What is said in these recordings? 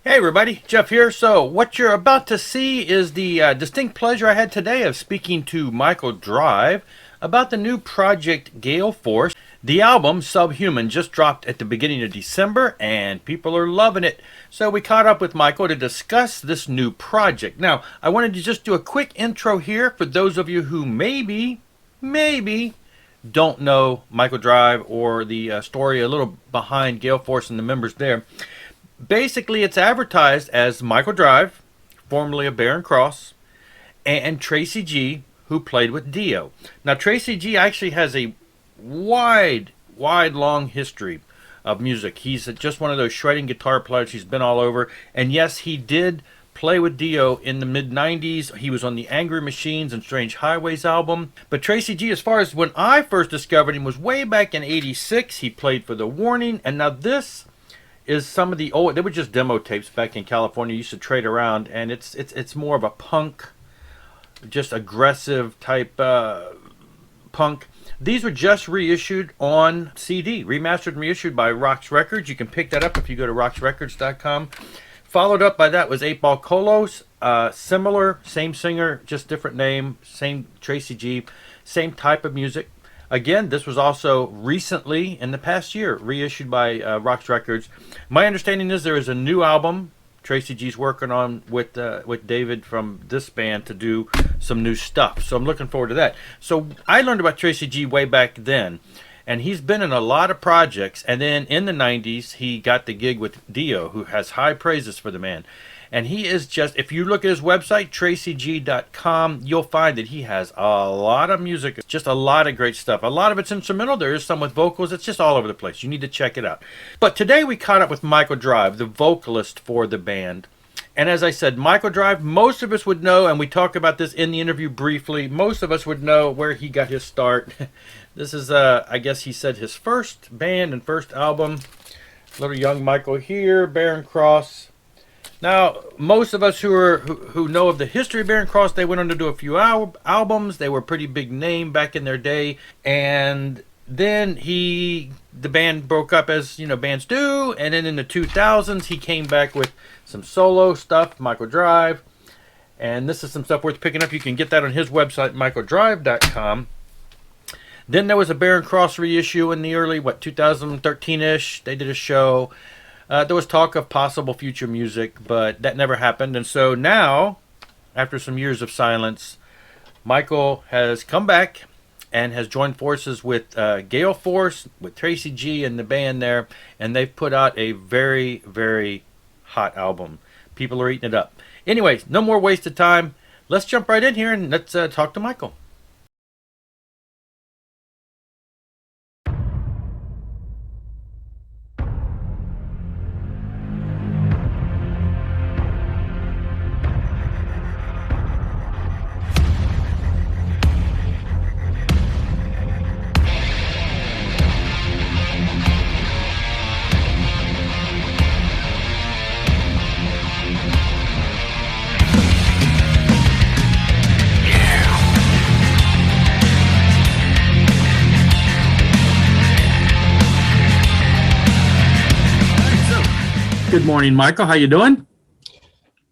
Hey everybody, Jeff here. So, what you're about to see is the distinct pleasure I had today of speaking to Michael Drive about the new project Gale Force. The album Subhuman just dropped at the beginning of December and people are loving it. So, we caught up with Michael to discuss this new project. Now, I wanted to just do a quick intro here for those of you who maybe don't know Michael Drive or the story a little behind Gale Force and the members there. Basically, it's advertised as Michael Drive, formerly of Barren and Tracy G, who played with Dio. Now, Tracy G actually has a long history of music. He's just one of those shredding guitar players. He's been all over. And yes, he did play with Dio in the mid-90s. He was on the Angry Machines and Strange Highways album. But Tracy G, as far as when I first discovered him, was way back in '86. He played for The Warning. And now this is some of the old, they were just demo tapes back in California. You used to trade around, and it's more of a punk, just aggressive type punk. These were just reissued on CD, remastered and reissued by Rox Records. You can pick that up if you go to roxrecords.com. Followed up by that was 8 Ball Colos, similar, same singer, just different name, same Tracy G, same type of music. Again, this was also recently, in the past year, reissued by Rox Records. My understanding is there is a new album Tracy G's working on with David from this band to do some new stuff. So I'm looking forward to that. So I learned about Tracy G way back then, and he's been in a lot of projects. And then in the 90s, he got the gig with Dio, who has high praises for the man. And he is just, if you look at his website, tracyg.com, you'll find that he has a lot of music, just a lot of great stuff. A lot of it's instrumental. There is some with vocals. It's just all over the place. You need to check it out. But today we caught up with Michael Drive, the vocalist for the band. And as I said, Michael Drive, most of us would know, and we talk about this in the interview briefly, most of us would know where he got his start. This is, I guess he said, his first band and first album. Little young Michael here, Barren Cross. Now, most of us who know of the history of Barren Cross, they went on to do a few albums. They were a pretty big name back in their day. And then the band broke up, as bands do. And then in the 2000s, he came back with some solo stuff, Michael Drive. And this is some stuff worth picking up. You can get that on his website, michaeldrive.com. Then there was a Barren Cross reissue in the early, 2013-ish. They did a show. There was talk of possible future music, but that never happened. And so now, after some years of silence, Michael has come back and has joined forces with Gale Force, with Tracy G and the band there, and they've put out a very, very hot album. People are eating it up. Anyways, no more waste of time. Let's jump right in here and let's talk to Michael. Good morning, Michael. How you doing?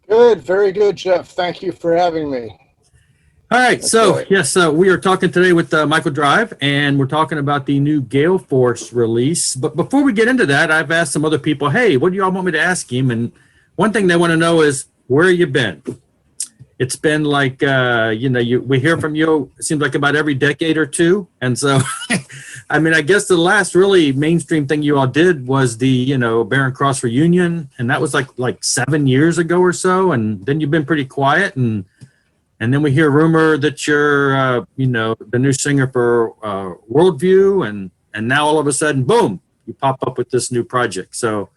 Good, very good, Jeff. Thank you for having me. All right. Yes, we are talking today with Michael Drive, and we're talking about the new Gale Force release. But before we get into that, I've asked some other people, hey, what do y'all want me to ask him? And one thing they want to know is, where you been? It's been like, we hear from you, it seems like about every decade or two. And so, I mean, I guess the last really mainstream thing you all did was the, Barren Cross reunion. And that was like 7 years ago or so. And then you've been pretty quiet. And then we hear rumor that you're, the new singer for Worldview. And now all of a sudden, boom, you pop up with this new project. So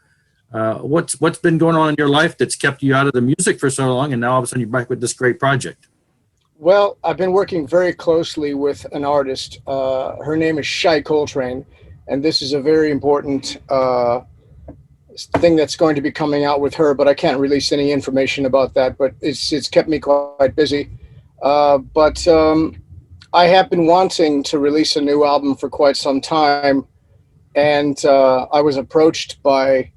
what's been going on in your life that's kept you out of the music for so long, and now all of a sudden you're back with this great project? Well, I've been working very closely with an artist. Her name is Shai Coltrane, and this is a very important thing that's going to be coming out with her, but I can't release any information about that, but it's kept me quite busy. But I have been wanting to release a new album for quite some time, and I was approached by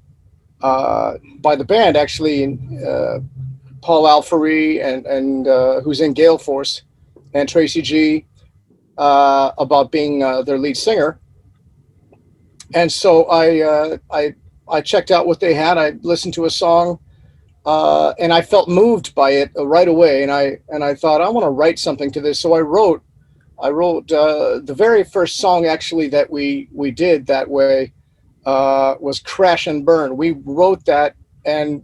by the band, actually, Paul Alfary and who's in Gale Force, and Tracy G, about being their lead singer. And so I checked out what they had. I listened to a song, and I felt moved by it right away. And I thought, I want to write something to this. So I wrote the very first song actually that we did that way, was Crash and Burn. We wrote that and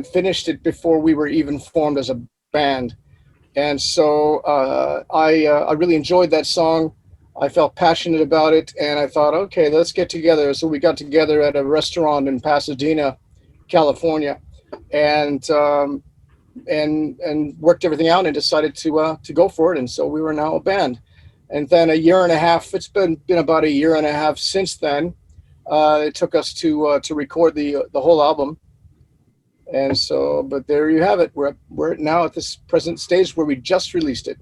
finished it before we were even formed as a band. And so I really enjoyed that song. I felt passionate about it, and I thought, okay, let's get together. So we got together at a restaurant in Pasadena, California, and and worked everything out and decided to go for it. And so we were now a band. And then a year and a half. It's been about a year and a half since then. It took us to record the whole album. And so, but there you have it. We're now at this present stage where we just released it.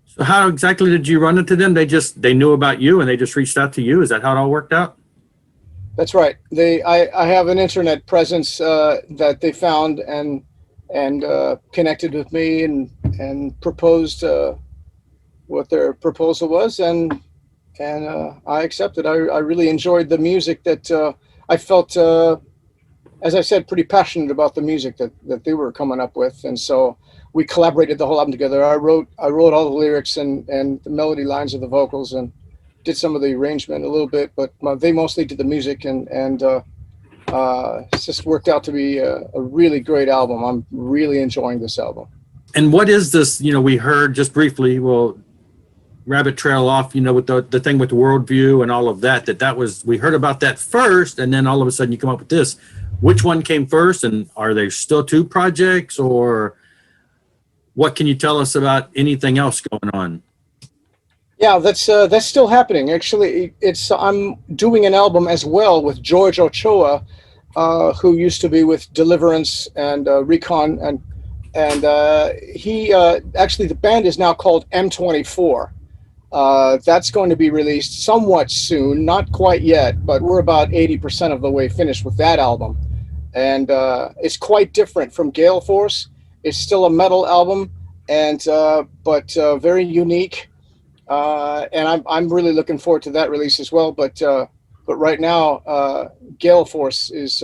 So how exactly did you run into them? They knew about you and they just reached out to you. Is that how it all worked out? That's right. I have an internet presence that they found and connected with me and proposed what their proposal was, and I accepted. I really enjoyed the music that I felt. As I said, pretty passionate about the music that they were coming up with, and so we collaborated the whole album together. I wrote all the lyrics and the melody lines of the vocals, and did some of the arrangement a little bit, but they mostly did the music, and it's just worked out to be a really great album. I'm really enjoying this album. And what is this? We heard just briefly, well, rabbit trail off, with the thing with the worldview and all of that was, we heard about that first, and then all of a sudden you come up with this. Which one came first, and are there still two projects, or what can you tell us about anything else going on? Yeah, that's still happening. Actually, I'm doing an album as well with George Ochoa, who used to be with Deliverance and Recon, and he actually, the band is now called M24. That's going to be released somewhat soon, not quite yet, but we're about 80% of the way finished with that album. And it's quite different from Gale Force. It's still a metal album, and but very unique. And I'm really looking forward to that release as well. But right now, Gale Force is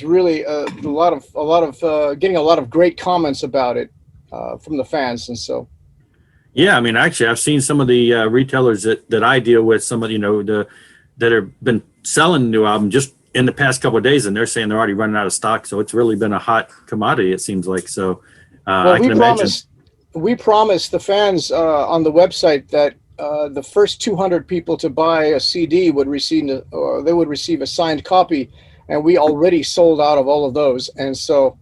really a lot of getting a lot of great comments about it from the fans, and so. Yeah, I mean, actually, I've seen some of the retailers that I deal with, some of that have been selling the new album just in the past couple of days, and they're saying they're already running out of stock. So it's really been a hot commodity, it seems like. So well, I can imagine. We promised the fans on the website that the first 200 people to buy a CD would receive a signed copy, and we already sold out of all of those. And so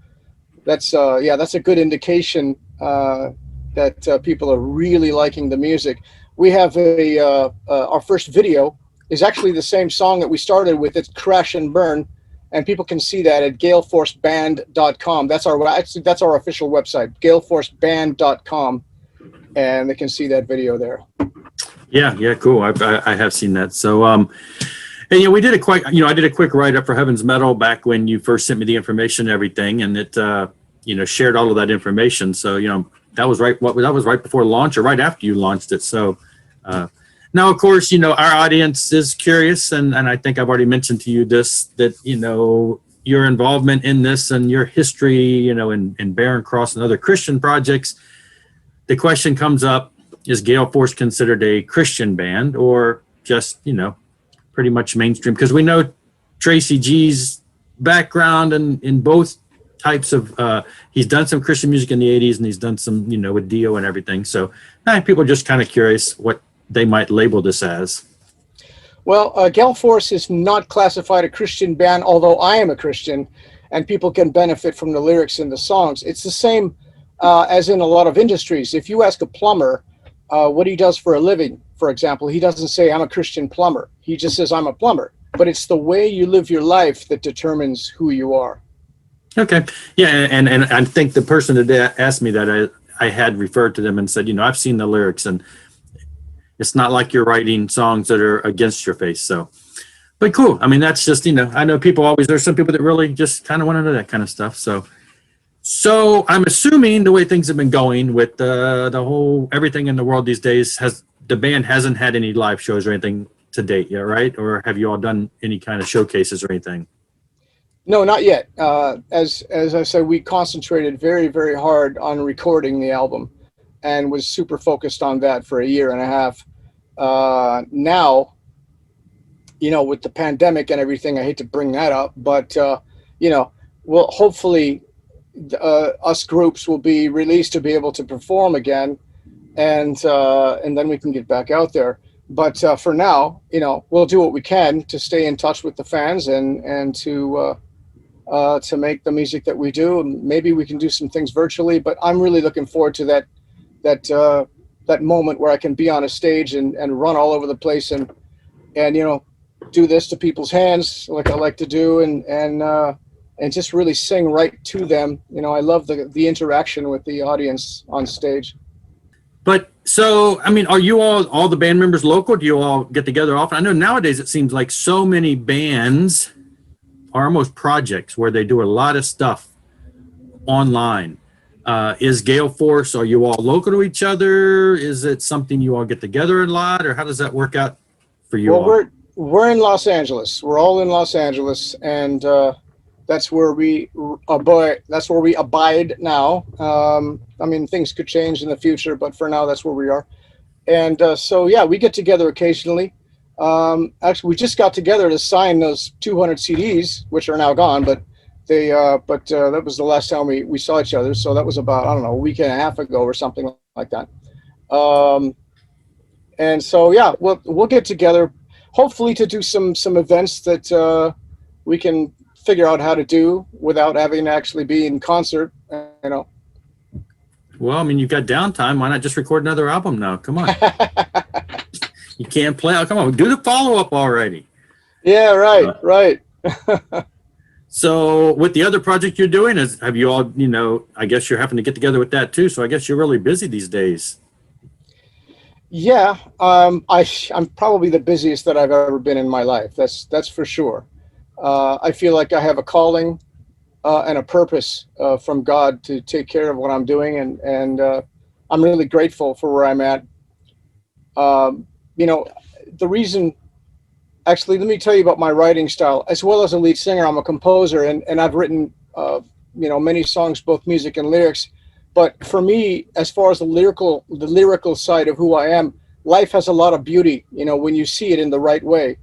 that's a good indication that people are really liking the music. We have our first video is actually the same song that we started with. It's Crash and Burn, and people can see that at galeforceband.com. That's our official website, galeforceband.com, and they can see that video there. Yeah, cool. I have seen that. So and we did I did a quick write up for Heaven's Metal back when you first sent me the information and everything, and it shared all of that information. So that was right before launch or right after you launched it. So now, of course, our audience is curious, and I think I've already mentioned to you that your involvement in this and your history, in Barren Cross and other Christian projects. The question comes up: is Gale Force considered a Christian band, or just pretty much mainstream? Because we know Tracy G's background and in both types of he's done some Christian music in the 80s, and he's done some with Dio and everything. So people are just kind of curious what they might label this as. Well, Gale Force is not classified a Christian band, although I am a Christian, and people can benefit from the lyrics in the songs. It's the same as in a lot of industries. If you ask a plumber what he does for a living, for example, he doesn't say, I'm a Christian plumber. He just says, I'm a plumber. But it's the way you live your life that determines who you are. Okay. Yeah, and I think the person that asked me that, I had referred to them and said, I've seen the lyrics, and it's not like you're writing songs that are against your faith. So, But cool. I mean, that's just, I know people always, there's some people that really just kind of want to know that kind of stuff. So I'm assuming the way things have been going with the whole, everything in the world these days, the band hasn't had any live shows or anything to date yet, right? Or have you all done any kind of showcases or anything? No, not yet. As I said, we concentrated very, very hard on recording the album, and was super focused on that for a year and a half. Now, with the pandemic and everything, I hate to bring that up, but well, hopefully, us groups will be released to be able to perform again, and then we can get back out there. But for now, we'll do what we can to stay in touch with the fans and to make the music that we do. And maybe we can do some things virtually, but I'm really looking forward to that moment where I can be on a stage and run all over the place and do this to people's hands like I like to do, and just really sing right to them. I love the interaction with the audience on stage. But so, I mean, are you all the band members local? Do you all get together often? I know nowadays it seems like so many bands are almost projects where they do a lot of stuff online. Is Gale Force, are you all local to each other? Is it something you all get together a lot, or how does that work out for you all? Well, we're in Los Angeles. We're all in Los Angeles, and that's where we abide. That's where we abide now. I mean, things could change in the future, but for now, that's where we are. And so, yeah, we get together occasionally. Actually, we just got together to sign those 200 CDs, which are now gone, but that was the last time we saw each other. So that was about, I don't know, a week and a half ago or something like that. And so, yeah, we'll get together, hopefully to do some events that we can figure out how to do without having to actually be in concert, Well, I mean, you've got downtime. Why not just record another album now? Come on. You can't play. Oh, come on, do the follow-up already. Yeah, right. So with the other project you're doing, have you all, I guess you're having to get together with that too. So I guess you're really busy these days. Yeah, I'm probably the busiest that I've ever been in my life. That's for sure. I feel like I have a calling and a purpose from God to take care of what I'm doing, and I'm really grateful for where I'm at. The reason, actually, let me tell you about my writing style. As well as a lead singer, I'm a composer, and I've written many songs, both music and lyrics. But for me, as far as the lyrical side of who I am, life has a lot of beauty, when you see it in the right way.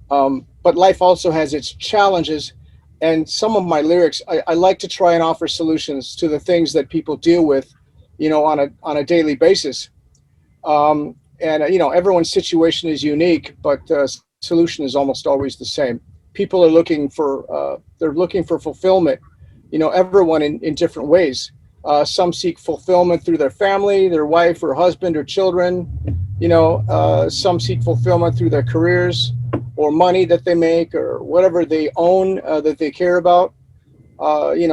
But life also has its challenges, and some of my lyrics, I like to try and offer solutions to the things that people deal with, on a daily basis. Everyone's situation is unique, but solution is almost always the same. People are looking for fulfillment, everyone in different ways. Some seek fulfillment through their family, their wife or husband or children. Some seek fulfillment through their careers or money that they make or whatever they own that they care about.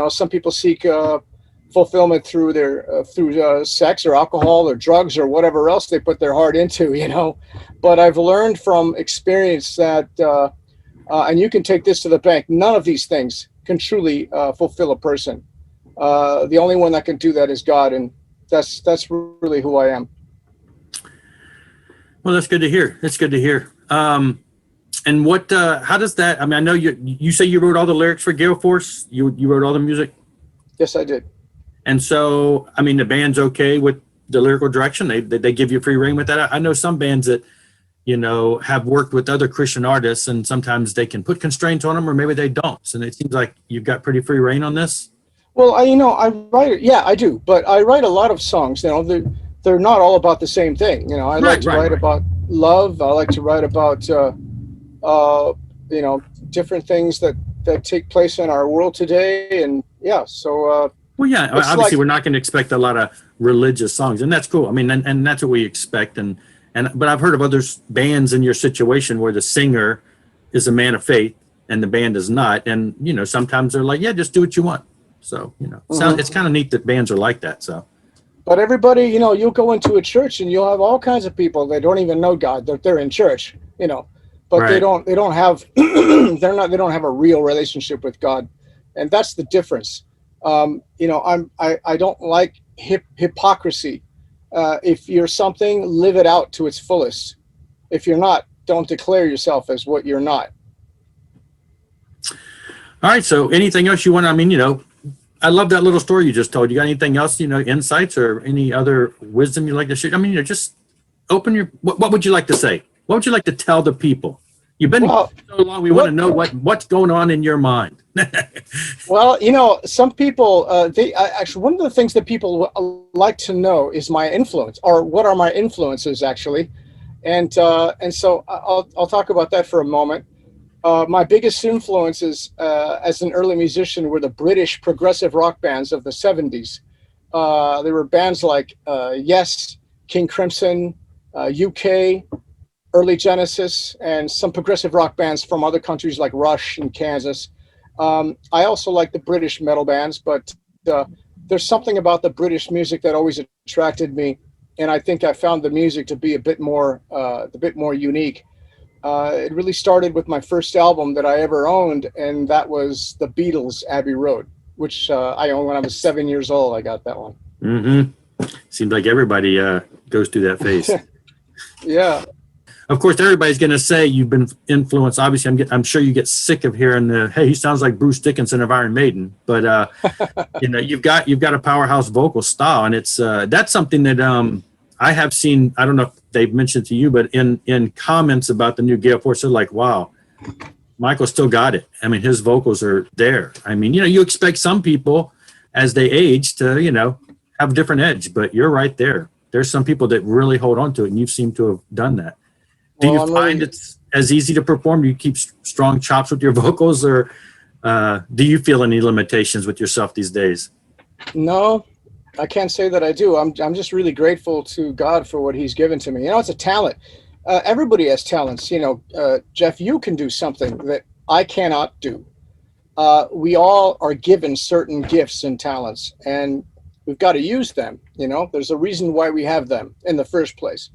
Some people seek fulfillment through through sex or alcohol or drugs or whatever else they put their heart into. But I've learned from experience that, and you can take this to the bank, none of these things can truly fulfill a person. The only one that can do that is God, and that's really who I am. Well, that's good to hear. That's good to hear. And what? How does that? I mean, I know you say you wrote all the lyrics for Gale Force. You wrote all the music. Yes, I did. And so, I mean, the band's okay with the lyrical direction. They give you free reign with that. I know some bands that have worked with other Christian artists, and sometimes they can put constraints on them, or maybe they don't. And it seems like you've got pretty free reign on this. Well, I write. Yeah, I do. But I write a lot of songs. They're not all about the same thing. I like to write about love. I like to write about different things that take place in our world today. And yeah, so. Well, yeah, obviously we're not going to expect a lot of religious songs, and that's cool. I mean, and that's what we expect. But I've heard of other bands in your situation where the singer is a man of faith and the band is not, and sometimes they're like, yeah, just do what you want. So it's kind of neat that bands are like that. So. But everybody, you'll go into a church and you'll have all kinds of people that don't even know God, that they're in church, but Right. they don't have they don't have a real relationship with God, and that's the difference. I don't like hypocrisy. If you're something, live it out to its fullest. If you're not, don't declare yourself as what you're not. All right. So anything else you want? I mean, I love that little story you just told. You got anything else, insights or any other wisdom you'd like to share? I mean, just open your, what would you like to say? What would you like to tell the people? You've been Well, so long. We want to what know what's going on in your mind. Well, some people, actually, one of the things that people like to know is my influence, or what are my influences actually, and so I'll talk about that for a moment. My biggest influences as an early musician were the British progressive rock bands of the '70s. There were bands like Yes, King Crimson, UK, early Genesis, and some progressive rock bands from other countries like Rush and Kansas. I also like the British metal bands, but uh, there's something about the British music that always attracted me, and I think I found the music to be a bit more unique. It really started with my first album that I ever owned, and that was the Beatles' Abbey Road, which I owned when I was 7 years old. I got that one. Seems like everybody goes through that phase. Yeah. Of course, everybody's going to say you've been influenced. Obviously, I'm sure you get sick of hearing hey, he sounds like Bruce Dickinson of Iron Maiden. But you've got a powerhouse vocal style, and it's that's something that I have seen. I don't know if they've mentioned to you, but in comments about the new Gale Force, they're like, "Wow, Michael still got it." I mean, his vocals are there. I mean, you expect some people as they age to have a different edge, but you're right there. There's some people that really hold on to it, and you seem to have done that. Do Well, you I'm find really it's as easy to perform? Do you keep strong chops with your vocals, or do you feel any limitations with yourself these days? no. I can't say that I do. I'm just really grateful to God for what He's given to me. It's a talent. Everybody has talents. Jeff, you can do something that I cannot do. We all are given certain gifts and talents, and we've got to use them. There's a reason why we have them in the first place,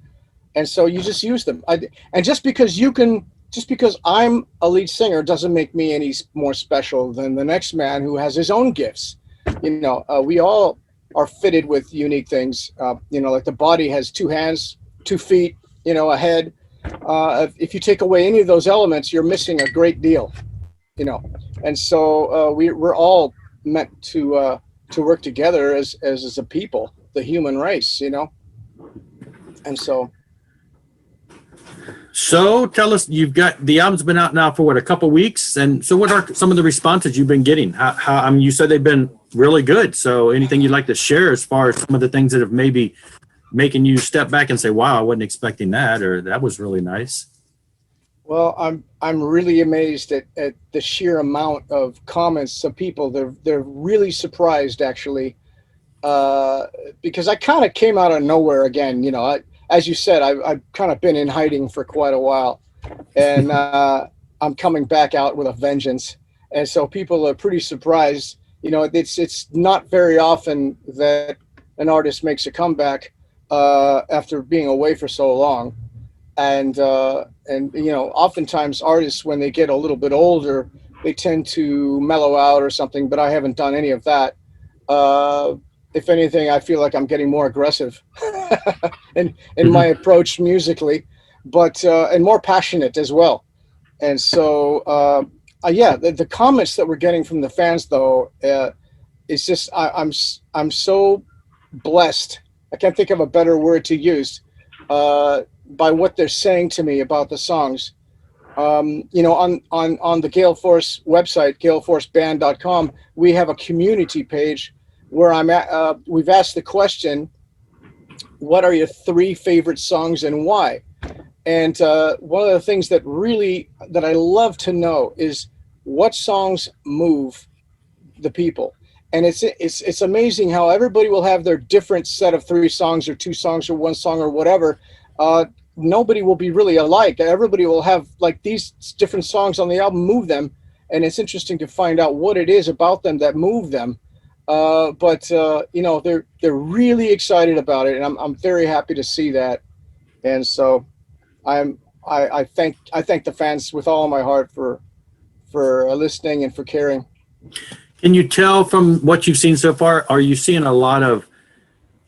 and so you just use them. And just because I'm a lead singer, doesn't make me any more special than the next man who has his own gifts. We all are fitted with unique things. Like the body has two hands, 2 feet, a head. If you take away any of those elements, you're missing a great deal. And so we're all meant to work together as a people, the human race. And so. So tell us, you've got the album's been out now for what, a couple weeks, and so what are some of the responses you've been getting? How I mean, you said they've been really good. So anything you'd like to share as far as some of the things that have maybe making you step back and say, "Wow, I wasn't expecting that," or "That was really nice." Well, I'm really amazed at the sheer amount of comments of people. They're really surprised actually, because I kind of came out of nowhere again. As you said, I've kind of been in hiding for quite a while, and I'm coming back out with a vengeance. And so people are pretty surprised. It's not very often that an artist makes a comeback after being away for so long. And oftentimes artists, when they get a little bit older, they tend to mellow out or something, but I haven't done any of that. If anything, I feel like I'm getting more aggressive in my approach musically, but and more passionate as well. And so yeah, the comments that we're getting from the fans though, it's just I'm so blessed. I can't think of a better word to use, by what they're saying to me about the songs. On the Gale Force website, galeforceband.com, we have a community page where I'm at. We've asked the question, what are your 3 favorite songs and why? And one of the things that I love to know is what songs move the people. And it's amazing how everybody will have their different set of 3 songs or 2 songs or 1 song or whatever. Nobody will be really alike. Everybody will have like these different songs on the album move them, and it's interesting to find out what it is about them that move them. But they're really excited about it, and I'm very happy to see that. And so I'm I thank the fans with all my heart for listening and for caring. Can you tell from what you've seen so far? Are you seeing a lot of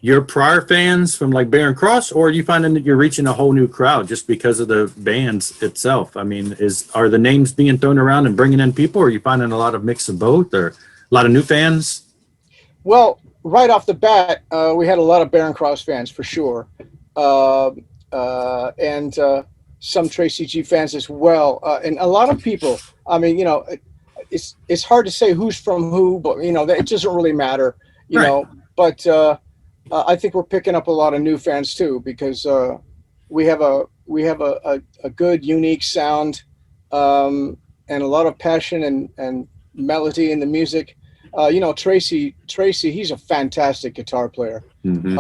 your prior fans from like Barren Cross, or are you finding that you're reaching a whole new crowd just because of the bands itself? I mean, are the names being thrown around and bringing in people, or are you finding a lot of mix of both, or a lot of new fans? Well, right off the bat, we had a lot of Barren Cross fans for sure, uh, and some Tracy G fans as well, and a lot of people. I mean, it's hard to say who's from who, but it doesn't really matter, Right. But I think we're picking up a lot of new fans too because we have a good, unique sound, and a lot of passion and melody in the music. Tracy, he's a fantastic guitar player. Mm-hmm.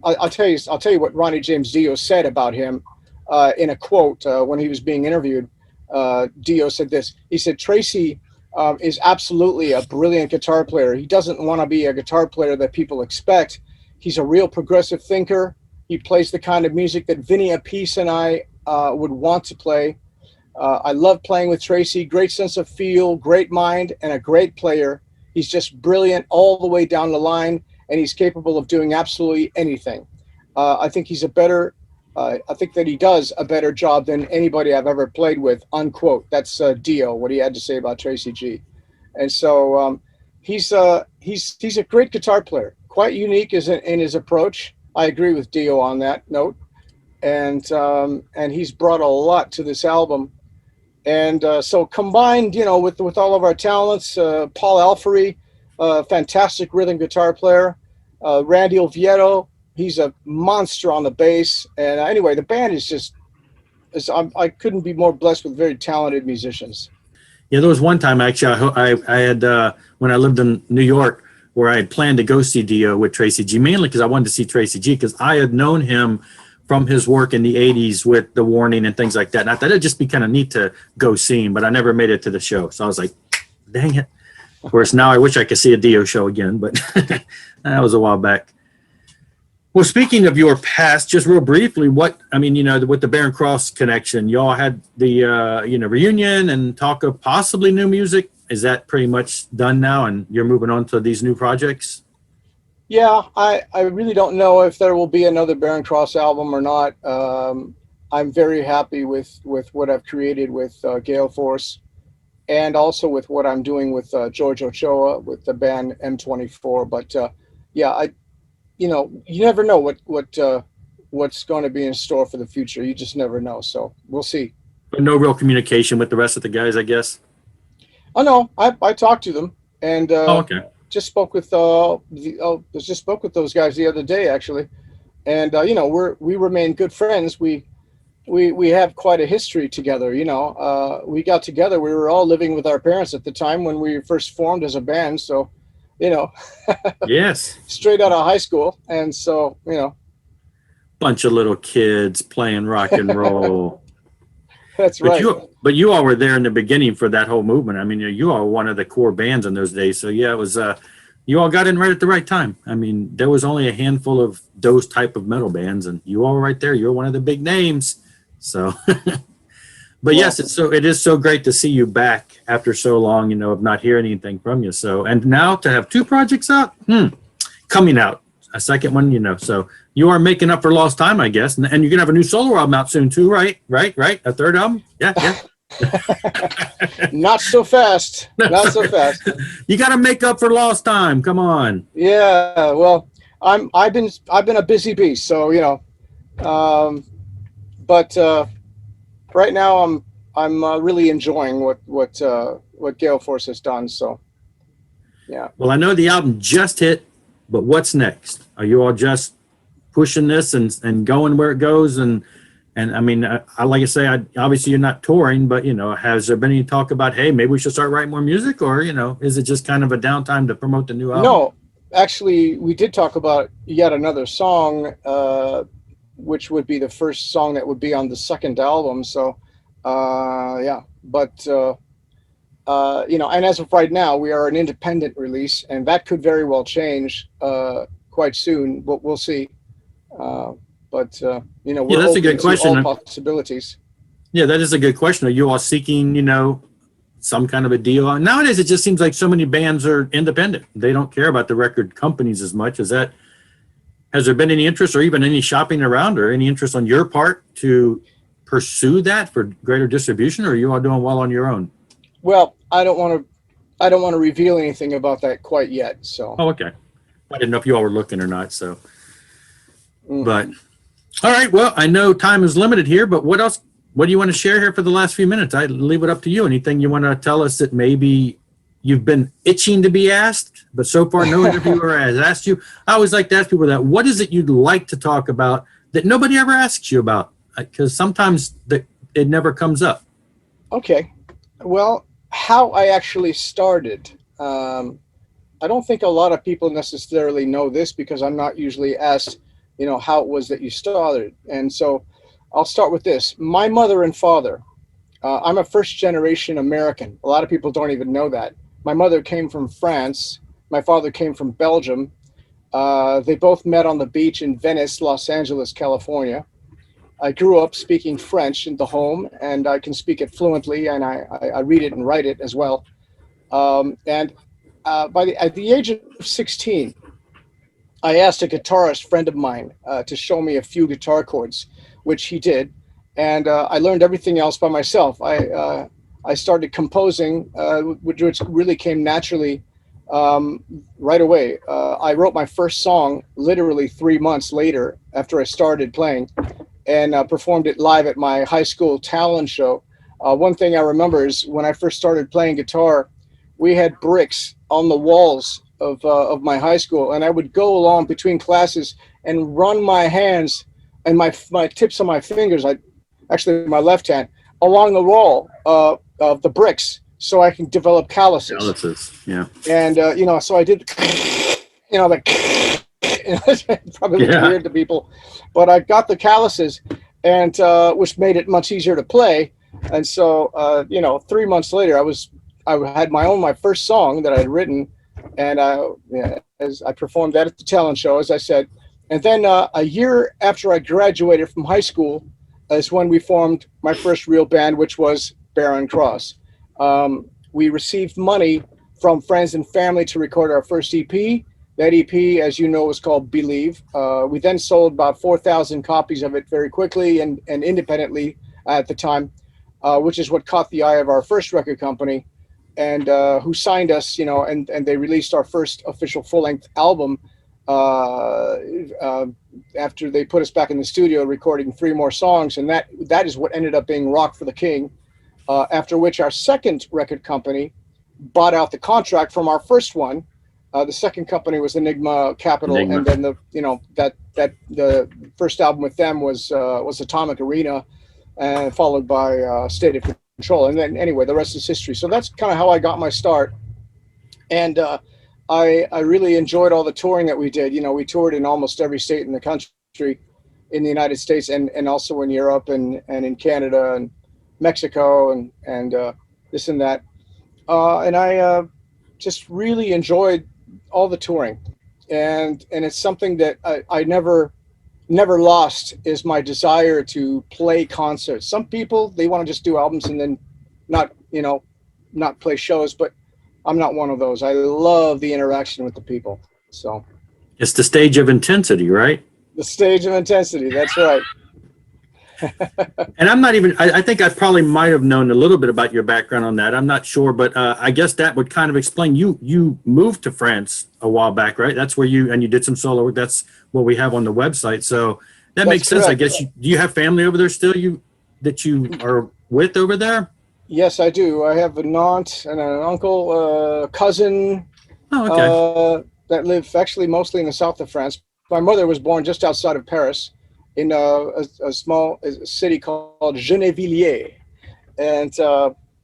I'll tell you what Ronnie James Dio said about him in a quote when he was being interviewed. Dio said this. He said Tracy is absolutely a brilliant guitar player. He doesn't want to be a guitar player that people expect. He's a real progressive thinker. He plays the kind of music that Vinny Appice and I would want to play. I love playing with Tracy. Great sense of feel, great mind, and a great player. He's just brilliant all the way down the line, and he's capable of doing absolutely anything. I think I think that he does a better job than anybody I've ever played with, unquote. That's Dio, what he had to say about Tracy G. And so he's a great guitar player, quite unique in his approach. I agree with Dio on that note. And he's brought a lot to this album. And so combined, with all of our talents, Paul Alfery, fantastic rhythm guitar player, Randy Oviedo, he's a monster on the bass. And anyway, the band I couldn't be more blessed with very talented musicians. Yeah, there was one time actually I had when I lived in New York where I had planned to go see Dio with Tracy G, mainly because I wanted to see Tracy G because I had known him from his work in the 80s with The Warning and things like that. And I thought it'd just be kind of neat to go see him, but I never made it to the show. So I was like, dang it. Of course, now I wish I could see a Dio show again, but that was a while back. Well, speaking of your past, just real briefly, with the Barren Cross connection, y'all had the, reunion and talk of possibly new music. Is that pretty much done now and you're moving on to these new projects? Yeah, I really don't know if there will be another Barren Cross album or not. I'm very happy with what I've created with Gale Force and also with what I'm doing with George Ochoa with the band M24. But you never know what's going to be in store for the future. You just never know. So we'll see. But no real communication with the rest of the guys, I guess. Oh no, I talked to them and Okay. just spoke with just spoke with those guys the other day actually, and we remain good friends. We have quite a history together. We got together. We were all living with our parents at the time when we first formed as a band. So, Yes. straight out of high school, and so Bunch of little kids playing rock and roll. that's right. But you all were there in the beginning for that whole movement. I mean, you all were one of the core bands in those days. So yeah, it was. You all got in right at the right time. I mean, there was only a handful of those type of metal bands, and you all were right there. You're one of the big names. So, but yes, it is so great to see you back after so long. Of not hearing anything from you. So, and now to have two projects out, coming out, a second one. So you are making up for lost time, I guess, and you're gonna have a new solo album out soon too, right? Right, a third album, yeah. Not so fast. Not so fast. You got to make up for lost time. Come on. Yeah. Well, I've been a busy beast, so but right now I'm really enjoying what Gale Force has done. So yeah. Well, I know the album just hit, but what's next? Are you all just pushing this and going where it goes? And I mean, I like I say, obviously you're not touring, but has there been any talk about, hey, maybe we should start writing more music, or is it just kind of a downtime to promote the new album? No, actually, we did talk about yet another song, which would be the first song that would be on the second album. So, yeah, but and as of right now, we are an independent release, and that could very well change quite soon. But we'll see. But Yeah, we're that's a open good to question. all possibilities. Yeah, that is a good question. Are you all seeking, some kind of a deal? Nowadays, it just seems like so many bands are independent. They don't care about the record companies as much. Has there been any interest or even any shopping around or any interest on your part to pursue that for greater distribution, or are you all doing well on your own? Well, I don't want to reveal anything about that quite yet. So, Oh, okay. I didn't know if you all were looking or not. So, but mm. all right. Well, I know time is limited here, but what else? What do you want to share here for the last few minutes? I leave it up to you. Anything you want to tell us that maybe you've been itching to be asked, but so far no interviewer has asked you? I always like to ask people that. What is it you'd like to talk about that nobody ever asks you about? Because sometimes it never comes up. Okay. Well, how I actually started. I don't think a lot of people necessarily know this because I'm not usually asked, how it was that you started. And so I'll start with this. My mother and father, I'm a first generation American. A lot of people don't even know that. My mother came from France. My father came from Belgium. They both met on the beach in Venice, Los Angeles, California. I grew up speaking French in the home, and I can speak it fluently, and I read it and write it as well. And at the age of 16, I asked a guitarist friend of mine to show me a few guitar chords, which he did, and I learned everything else by myself. I started composing, which really came naturally right away. I wrote my first song literally 3 months later after I started playing, and performed it live at my high school talent show. One thing I remember is when I first started playing guitar, we had bricks on the walls of my high school, and I would go along between classes and run my hands and my tips of my fingers, actually my left hand, along the wall of the bricks so I can develop calluses. Analysis, yeah. And so I did, like. It probably looks weird to people, but I got the calluses, and which made it much easier to play. And so 3 months later, I had my first song that I had written, and as I performed that at the talent show, as I said. And then a year after I graduated from high school is when we formed my first real band, which was Barren. We received money from friends and family to record our first EP. That EP, as you know, was called Believe. We then sold about 4,000 copies of it very quickly and independently at the time, which is what caught the eye of our first record company, and who signed us, and they released our first official full-length album after they put us back in the studio recording 3 more songs, and that is what ended up being Rock for the King, after which our second record company bought out the contract from our first one. The second company was Enigma Capital, and then the first album with them was Atomic Arena, and followed by State of Control, and then anyway the rest is history. So that's kind of how I got my start, and I really enjoyed all the touring that we did. We toured in almost every state in the country, in the United States, and also in Europe and in Canada and Mexico and this and that, and I just really enjoyed all the touring, and it's something that I never lost, is my desire to play concerts. Some people, they want to just do albums and then not play shows, but I'm not one of those. I love the interaction with the people. So it's the stage of intensity, right? The stage of intensity, that's right. And I'm not even, I think I probably might have known a little bit about your background on that. I'm not sure, but I guess that would kind of explain, you moved to France a while back, right? That's where you did some solo work. That's what we have on the website. So that makes sense. I guess do you have family over there still that you are with over there? Yes, I do. I have an aunt and an uncle, cousin, that live actually mostly in the south of France. My mother was born just outside of Paris, in a small city called Gennevilliers. And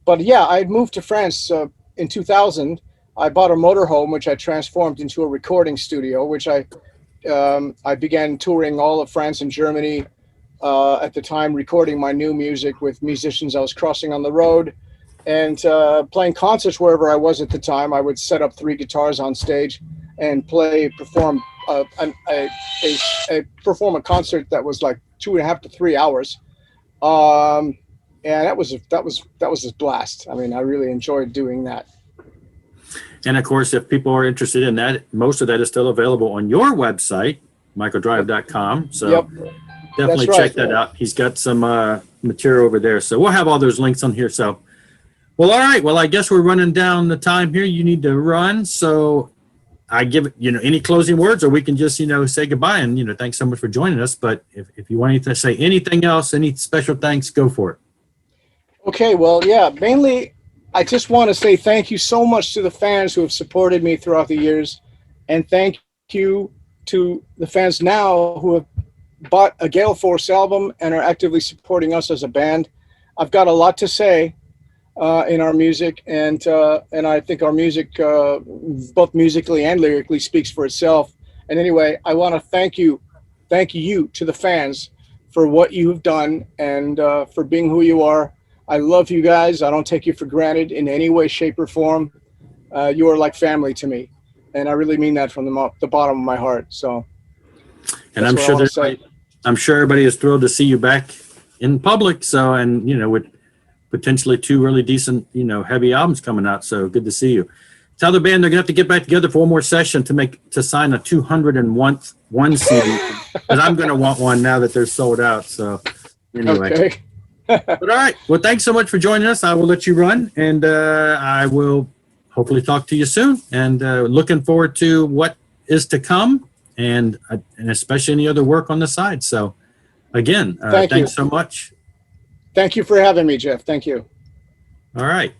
but yeah, I moved to France in 2000. I bought a motorhome, which I transformed into a recording studio, which I began touring all of France and Germany at the time, recording my new music with musicians I was crossing on the road, and playing concerts wherever I was at the time. I would set up 3 guitars on stage and perform perform a concert that was like 2.5 to 3 hours. And that was a blast. I mean, I really enjoyed doing that. And of course, if people are interested in that, most of that is still available on your website, microdrive.com. So Yep. definitely That's right. check that out. He's got some material over there. So we'll have all those links on here. So, well, all right. Well, I guess we're running down the time here. You need to run. So I give, any closing words, or we can just, say goodbye. And, thanks so much for joining us. But if you want to say anything else, any special thanks, go for it. Okay. Well, yeah, mainly I just want to say thank you so much to the fans who have supported me throughout the years. And thank you to the fans now who have bought a Gale Force album and are actively supporting us as a band. I've got a lot to say in our music, and I think our music, both musically and lyrically, speaks for itself. And anyway, I want to thank you to the fans for what you have done and for being who you are. I love you guys. I don't take you for granted in any way, shape, or form. You are like family to me, and I really mean that from the bottom of my heart. So, and I'm sure everybody is thrilled to see you back in public. So, and with potentially 2 really decent, heavy albums coming out. So good to see you. Tell the band they're gonna have to get back together for one more session to sign a 201 CD. Because I'm gonna want one now that they're sold out. So anyway. Okay. But all right. Well, thanks so much for joining us. I will let you run, and I will hopefully talk to you soon. And looking forward to what is to come, and especially any other work on the side. So, again, thanks so much. Thank you for having me, Jeff. Thank you. All right.